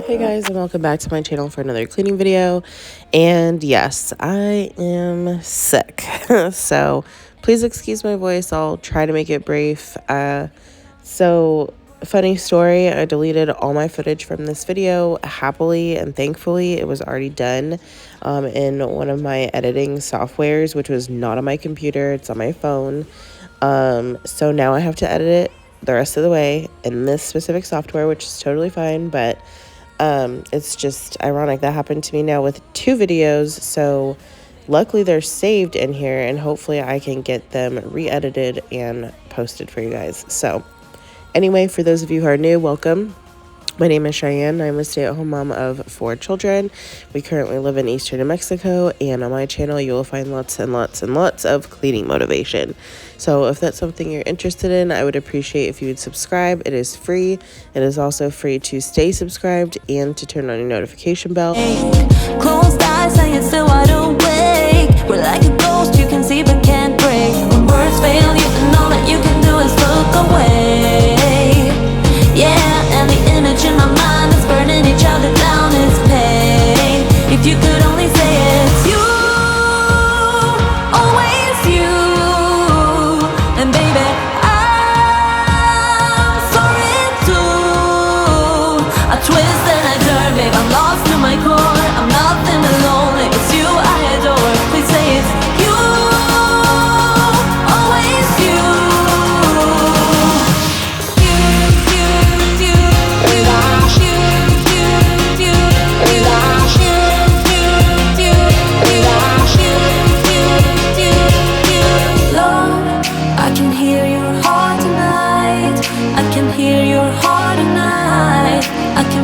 Hey guys, and welcome back to my channel for another cleaning video. And yes, I am sick. So please excuse my voice. I'll try to make it brief. So funny story, I deleted all my footage from this video happily and thankfully. It was already done in one of my editing softwares, which was not on my computer. It's on my phone. So now I have to edit it the rest of the way in this specific software, which is totally fine, but it's just ironic that happened to me now with 2 videos. So luckily they're saved in here, and hopefully I can get them re-edited and posted for you guys. So anyway, for those of you who are new, welcome. My name is Cheyenne. I'm a stay-at-home mom of 4 children. We currently live in Eastern New Mexico, and on my channel you will find lots and lots and lots of cleaning motivation. So if that's something you're interested in, I would appreciate if you would subscribe. It is free. It is also free to stay subscribed and to turn on your notification bell. Closed eyes, saying still wide awake. We're like a ghost you can see but can't break. When words fail you, all that you can do is look away. Yeah, and the image in my mind is burning each other down. It's pain. If you could only say it's you, always you. And baby, I'm sorry too. I twist and I turn, babe, I'm lost to my core. I'm nothing alone, it's you I adore. Please say it's you, always you.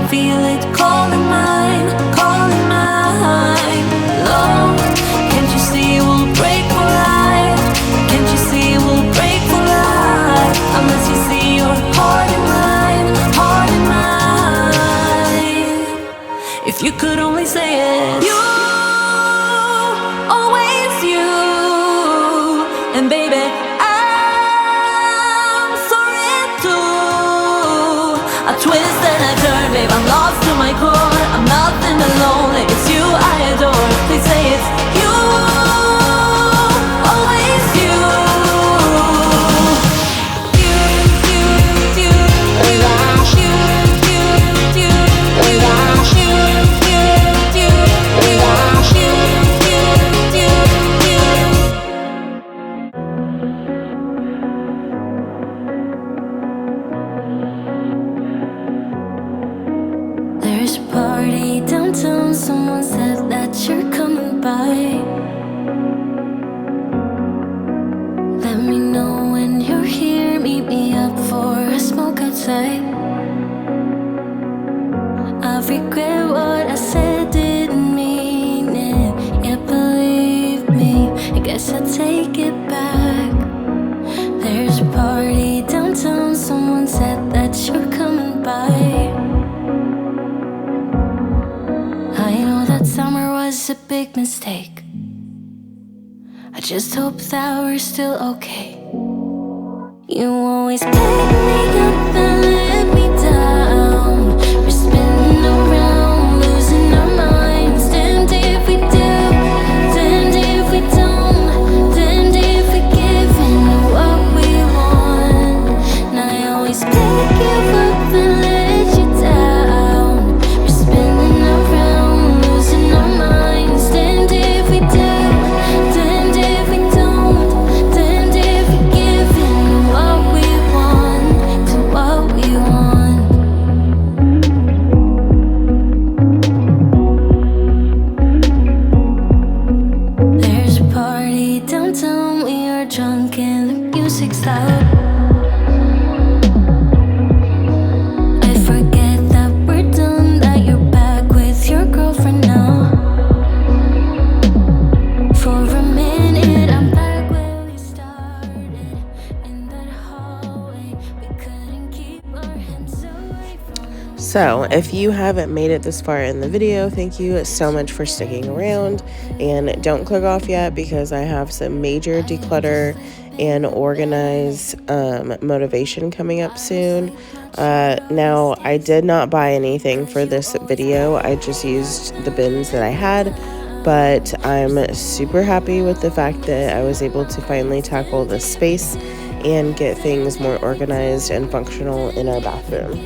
Feel it calling mine, calling mine. Love, can't you see we'll break for life? Can't you see we'll break for life? Unless you see your heart in mine, heart in mine. If you could only say it, you, always you. And baby, I'm sorry too. I twist and I turn, babe, I'm lost to my core. I'm nothing alone, it's you I adore. Please say it's you, always you. There's a party downtown, someone said that you're coming by. Let me know when you're here, meet me up for a smoke outside. I regret what I said, didn't mean it. Yeah, believe me, I guess I'll take it back. There's a party downtown, someone said that you're coming by. I know that summer was a big mistake. I just hope that we're still okay. You always pick me up and let me down. We're spinning around, losing our minds. Damned if we do, damned if we don't, damned if we give in to what we want. And I always pick you up and let you down. We're spinning around, losing our minds. Damned if we do, damned if we don't, damned if we give in to what we want, to what we want. There's a party downtown, we are drunk and the music's loud. I forget that we're done, that you're back with your girlfriend now. For a minute, I'm back where we started. In that hallway, we couldn't keep our hands away from. So if you haven't made it this far in the video, thank you so much for sticking around, and don't click off yet because I have some major declutter and organize motivation coming up soon. Now, I did not buy anything for this video. I just used the bins that I had, but I'm super happy with the fact that I was able to finally tackle this space and get things more organized and functional in our bathroom.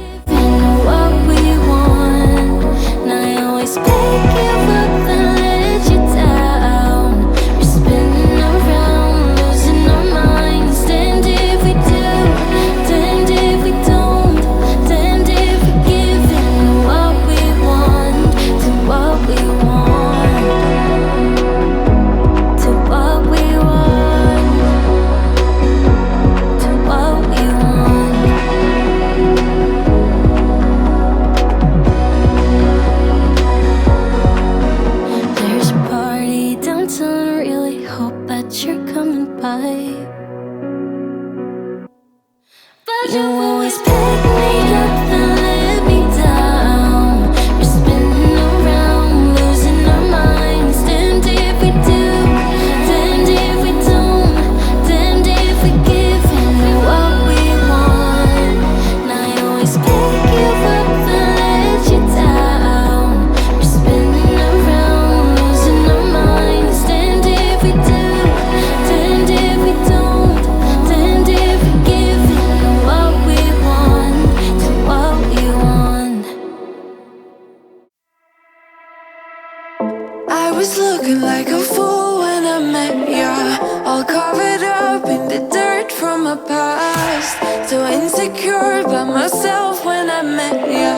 I was looking like a fool when I met ya, all covered up in the dirt from my past. So insecure by myself when I met ya.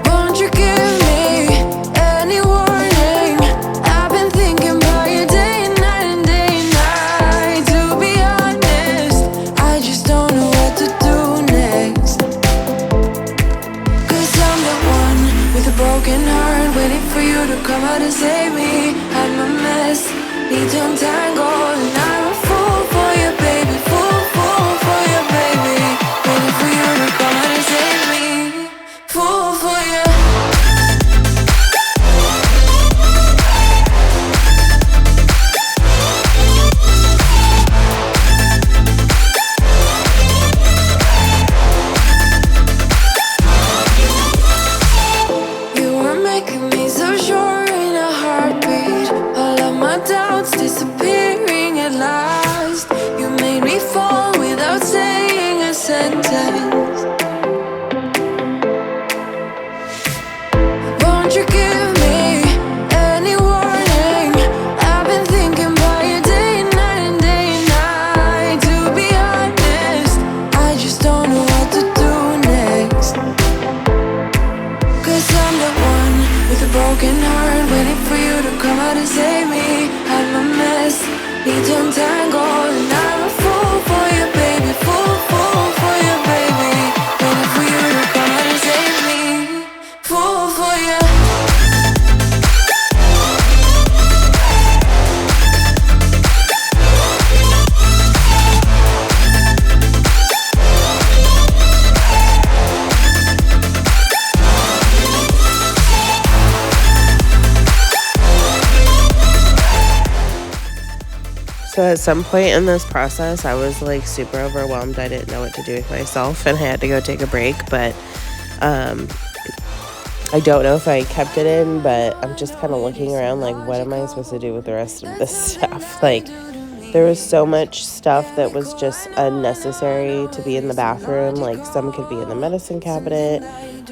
Won't you give me any warning? I've been thinking about you day and night and day and night. To be honest, I just don't know what to do next. Cause I'm the one with a broken heart, waiting for you to come out and save me. I'm a mess, need to untangle, and I'm a fool for you, baby. Fool for you, baby. Waiting for you to come out and save me. Fool for you. You were making me so sure in a heartbeat. All of my doubts disappearing at last. You made me fall without saying a sentence. Won't you give me any warning? I've been thinking about you day and night and day and night. To be honest, I just don't know what to do next. Cause I'm the one with a broken heart, waiting for you to come out and save me. I'm a mess, need to untangle, and I'm a fool for you, baby. Fool for you, baby. Waiting for you to come out and save me. Fool for you. So at some point in this process, I was like super overwhelmed. I didn't know what to do with myself and I had to go take a break. But I don't know if I kept it in, but I'm just kind of looking around like, what am I supposed to do with the rest of this stuff? Like, there was so much stuff that was just unnecessary to be in the bathroom. Like, some could be in the medicine cabinet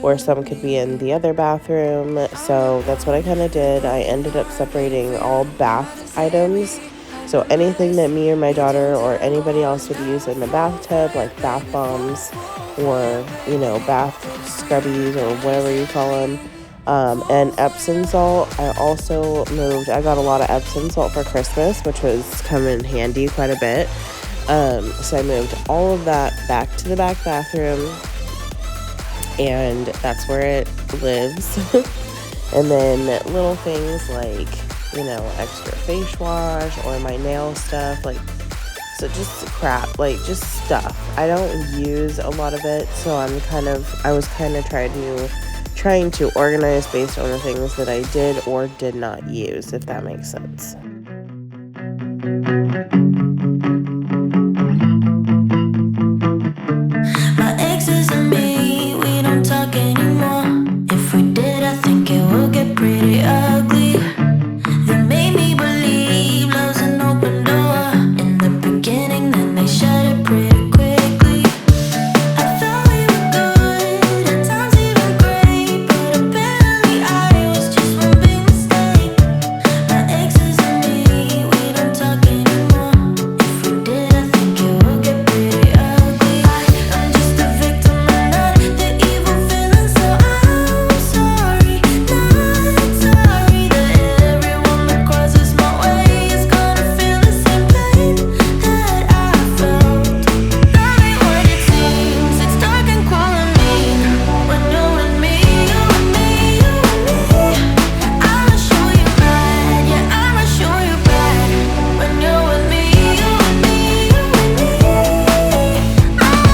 or some could be in the other bathroom. So that's what I kind of did. I ended up separating all bath items. So anything that me or my daughter or anybody else would use in the bathtub, like bath bombs or, bath scrubbies or whatever you call them. And Epsom salt, I got a lot of Epsom salt for Christmas, which was come in handy quite a bit. So I moved all of that back to the back bathroom, and that's where it lives. And then little things like, extra face wash or my nail stuff, so just crap, just stuff. I don't use a lot of it, so I was kind of trying to trying to organize based on the things that I did or did not use, if that makes sense. My exes and me, we don't talk anymore. If we did, I think it would get pretty ugly. They made me believe love's an open door in the beginning, then they shut it pretty quickly. I thought we were good, at times even great, but apparently I was just one big mistake. My exes and me, we don't talk anymore. If we did, I think it would get pretty ugly. I'm just a victim and not the evil villain, so I'm sorry, not sorry that everyone that crosses my way is gonna feel the same pain that I felt. Love ain't what it seems, it's dark and cruel and mean. When you're with me, you and me, you and me, I'ma show you bad, yeah, I'ma show you bad. When you're with me, you and me, you and me, I'll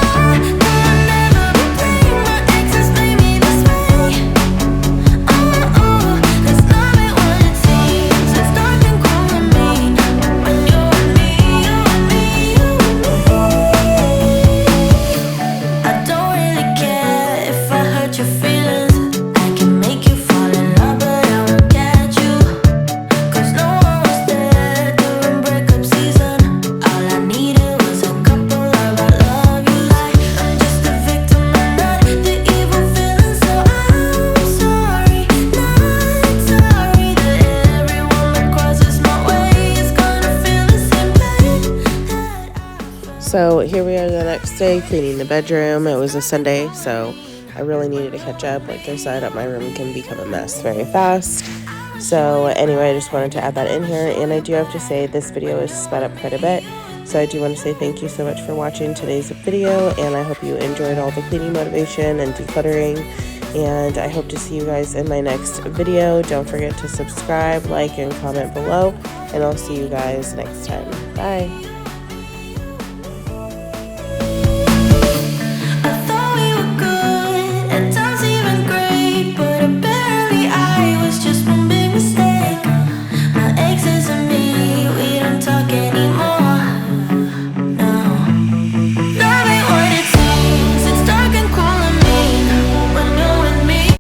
never be playing my exes made me this way. Cause love ain't what it seems, it's dark and cruel and mean. When you're with me, you and me, you and me, I don't really care if I hurt your feelings. I can make you fall in love, but I won't catch you. Cause no one was there during breakup season. All I needed was a couple of I love yous. I'm just a victim and not the evil villain, so I'm sorry, not sorry that everyone that crosses my way is gonna feel the same pain that I felt. So here we are the next day cleaning the bedroom. It was a Sunday, so I really needed to catch up. Like I said, my room can become a mess very fast. So anyway, I just wanted to add that in here. And I do have to say this video is sped up quite a bit. So I do want to say thank you so much for watching today's video. And I hope you enjoyed all the cleaning motivation and decluttering. And I hope to see you guys in my next video. Don't forget to subscribe, like, and comment below. And I'll see you guys next time. Bye.